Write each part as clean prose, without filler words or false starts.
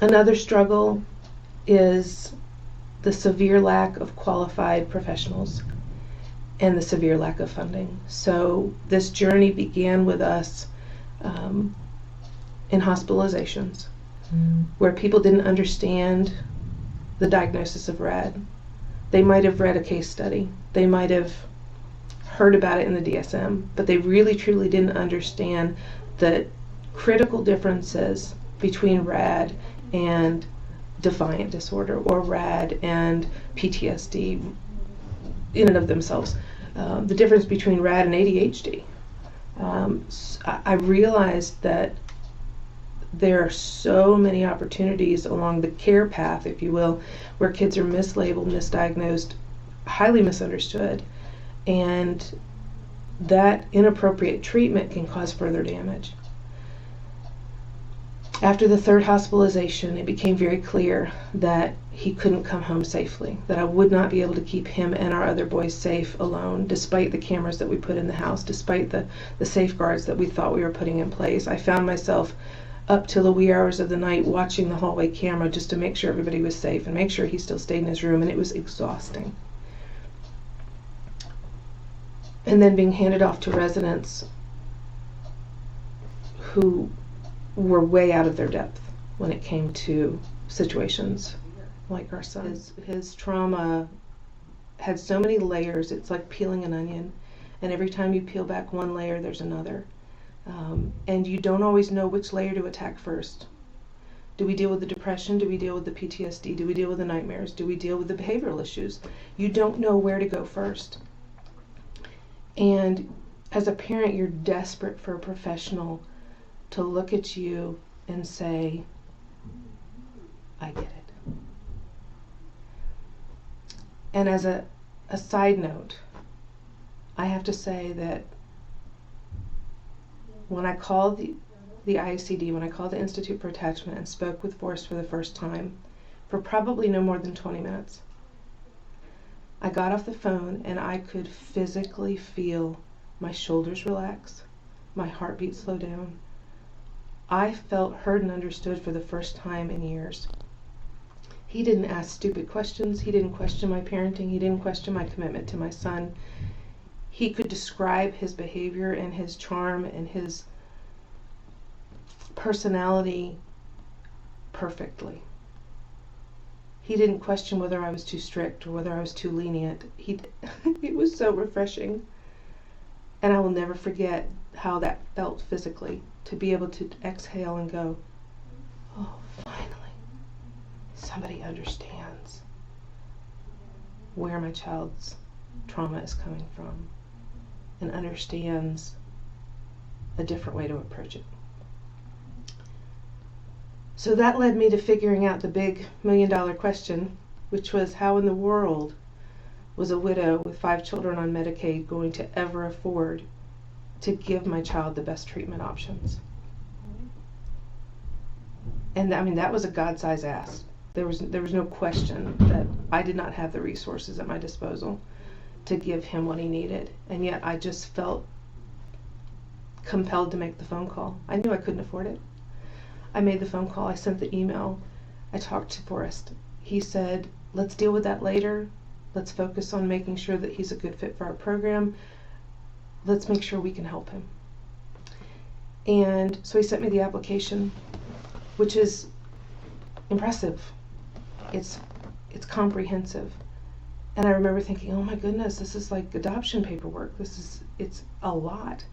Another struggle is the severe lack of qualified professionals and the severe lack of funding. So this journey began with us in hospitalizations, where people didn't understand the diagnosis of RAD. They might have read a case study, they might have heard about it in the DSM, but they really truly didn't understand the critical differences between RAD and defiant disorder, or RAD and PTSD in and of themselves. The difference between RAD and ADHD. I realized that there are so many opportunities along the care path, if you will, where kids are mislabeled, misdiagnosed, highly misunderstood, and that inappropriate treatment can cause further damage. After the third hospitalization, it became very clear that he couldn't come home safely, that I would not be able to keep him and our other boys safe alone, despite the cameras that we put in the house, despite the safeguards that we thought we were putting in place. I found myself up till the wee hours of the night watching the hallway camera just to make sure everybody was safe and make sure he still stayed in his room, and it was exhausting. And then being handed off to residents who were way out of their depth when it came to situations like our son. His trauma had so many layers, it's like peeling an onion, and every time you peel back one layer, there's another. And you don't always know which layer to attack first. Do we deal with the depression? Do we deal with the PTSD? Do we deal with the nightmares? Do we deal with the behavioral issues? You don't know where to go first. And as a parent, you're desperate for a professional to look at you and say, I get it. And as a side note, I have to say that when I called the IACD, when I called the Institute for Attachment and spoke with Forrest for the first time, for probably no more than 20 minutes, I got off the phone and I could physically feel my shoulders relax, my heartbeat slow down. I felt heard and understood for the first time in years. He didn't ask stupid questions. He didn't question my parenting. He didn't question my commitment to my son. He could describe his behavior and his charm and his personality perfectly. He didn't question whether I was too strict or whether I was too lenient. It was so refreshing. And I will never forget how that felt physically, to be able to exhale and go, oh, finally, somebody understands where my child's trauma is coming from and understands a different way to approach it. So that led me to figuring out the big $1 million question, which was, how in the world was a widow with 5 children on Medicaid going to ever afford to give my child the best treatment options? And I mean, that was a God-sized ask. There was no question that I did not have the resources at my disposal to give him what he needed. And yet I just felt compelled to make the phone call. I knew I couldn't afford it. I made the phone call, I sent the email, I talked to Forrest. He said, let's deal with that later. Let's focus on making sure that he's a good fit for our program. Let's make sure we can help him. And so he sent me the application, which is impressive. It's comprehensive. And I remember thinking, oh my goodness, this is like adoption paperwork. It's a lot.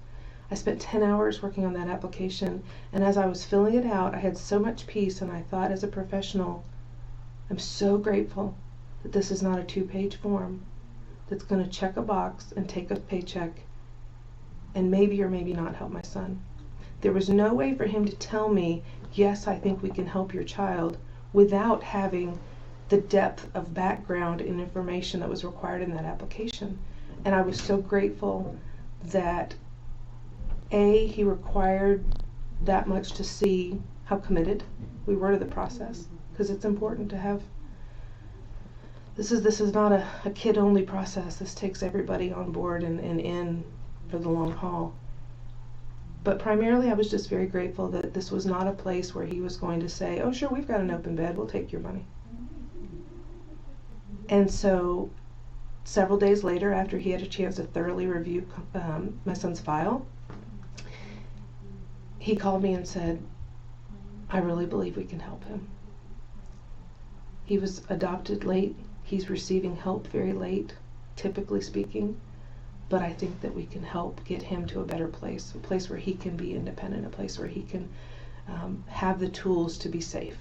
I spent 10 hours working on that application, and as I was filling it out, I had so much peace, and I thought, as a professional, I'm so grateful that this is not a 2-page form that's going to check a box and take a paycheck and maybe or maybe not help my son. There was no way for him to tell me, yes, I think we can help your child, without having the depth of background and information that was required in that application. And I was so grateful that he required that much to see how committed we were to the process, because it's important to have. This is not a kid-only process. This takes everybody on board and in for the long haul. But primarily I was just very grateful that this was not a place where he was going to say, oh sure, we've got an open bed, we'll take your money. And so several days later, after he had a chance to thoroughly review my son's file, he called me and said, I really believe we can help him. He was adopted late. He's receiving help very late, typically speaking. But I think that we can help get him to a better place, a place where he can be independent, a place where he can have the tools to be safe.